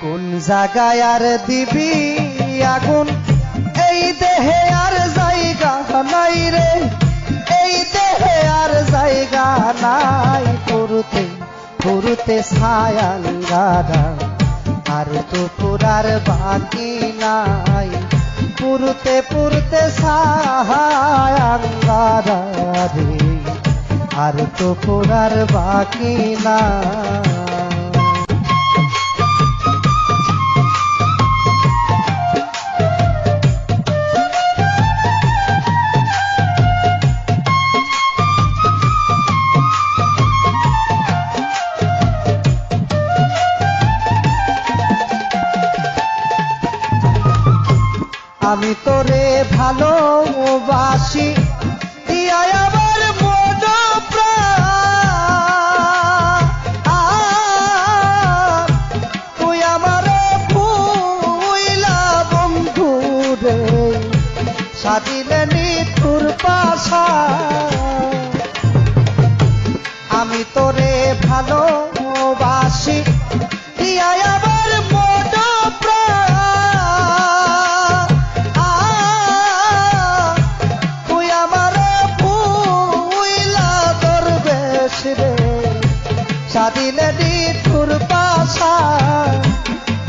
কোন জায়গায় আর দিবি আগুন, এই দেহে আর জায়গা নাই রে, এই দেহে আর জায়গা নাই। পুরুতে পুরুতে ছায়াঙ্গারা আর তো পুরার বাকি নাই। পুরুতে পুরুতে ছায়াঙ্গারা রে আর তো পুরার বাকি নাই। আমি তোরে ভালোবাসি দিয়াই আমার মন প্রাণ, তুই আমার ভুইলা বন্ধু রে সাদিলে নিঠুর পাশা। আমি তোরে ভালোবাসি দিয়াই আমার মন প্রাণ, তুই আমার ভুইলা দরবেশ রে সাদিলে নিঠুর পাশা।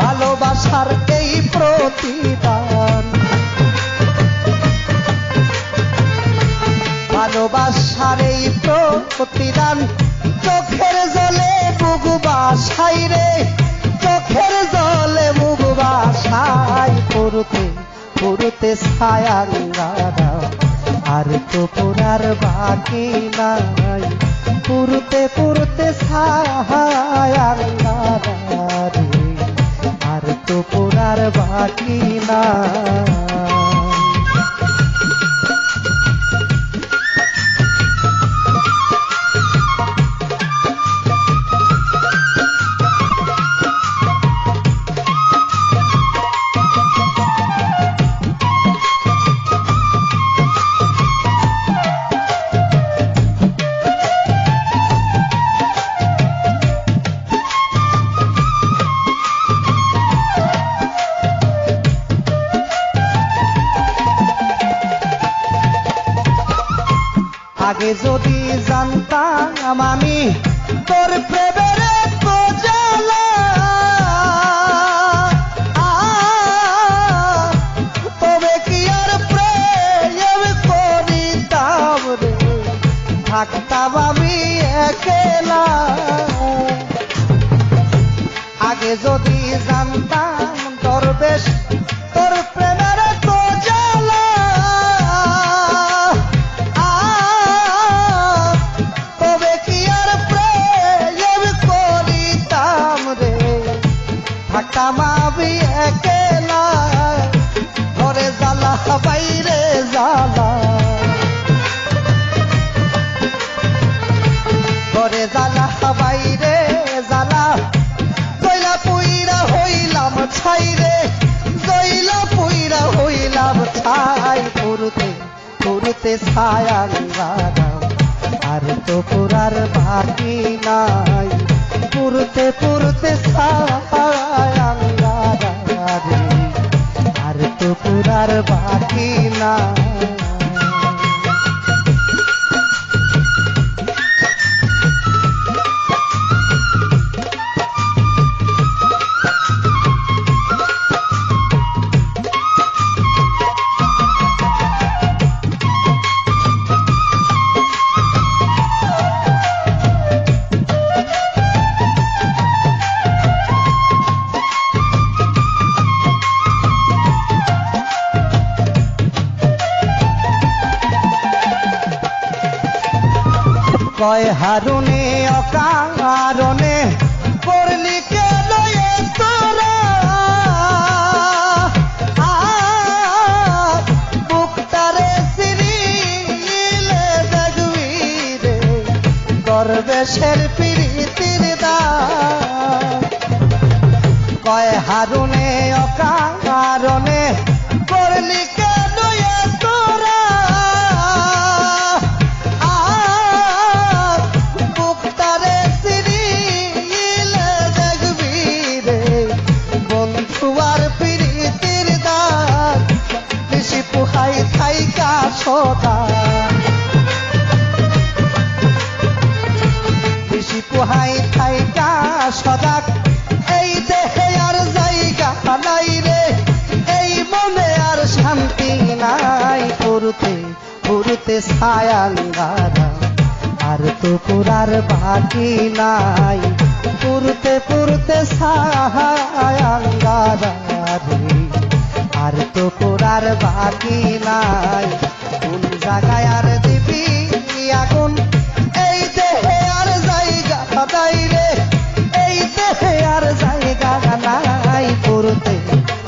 ভালোবাসার এই প্রতিদান, ভালোবাসার এই প্রতিদান চোখের জলে মুখ বাসাই রে, চোখের জলে মুখ বাসাই। পুরুতে পুরুতে ছায়াঙ্গারা আর তো পুরার বাকি নাই। পুরুতে পুরুতে ছায়াঙ্গারা রে আর তো পুরার বাকি নাই। আগে যদি জানতাম আমি তোর প্রেমের তো জ্বালা, তবে কি আর প্রেম করিতাম রে, থাকতাম আমি একলা। আগে যদি জানতাম দরবেশ তোর প্রেমের তো জ্বালা, থাকতাম আমি একলা। ঘরে জ্বালা বাইরে জ্বালা, ঘরে জ্বালা বাইরে জ্বালা। জয়লা পুইরা হইলাম ছাই রে, জয়লা পুইরা হইলাম ছাই। পুরুতে পুরুতে ছায়াঙ্গারা আর তো পুরার বাকি নাই। পুরুতে পুরুতে ছায়াঙ্গারা রে আর তো পুরার বাকি নাই। কয় হারুনে অকারণে করলি কেন তোরা, বুকটারে সিরিলে দেখবি রে দরবেশের প্রীতির দান। কয় হারুনে অকারণে করলি কেন তোরা, ছায়াঙ্গারা আর তো পুরার বাকি নাই পুরতে পুরতে ছায়াঙ্গারা রে আর তো পুরার বাকি নাই কোন জায়গায় আর দিবি আগুন এই দেহে আর জায়গা নাই রে এই দেহে আর জায়গা নাই পুরতে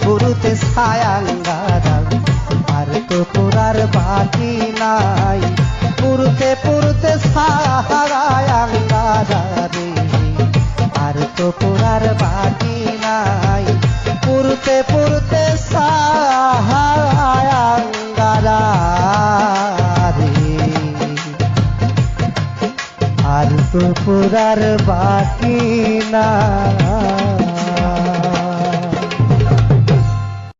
পুরতে ছায়াঙ্গারা আর তো পুরার বাকি নাই পুরতে পুরতে ছায়াঙ্গারা রে আর তো পুরার বাকি নাই পুরতে পুরতে ছায়াঙ্গারা রে আর তো পুরার বাকি নাই।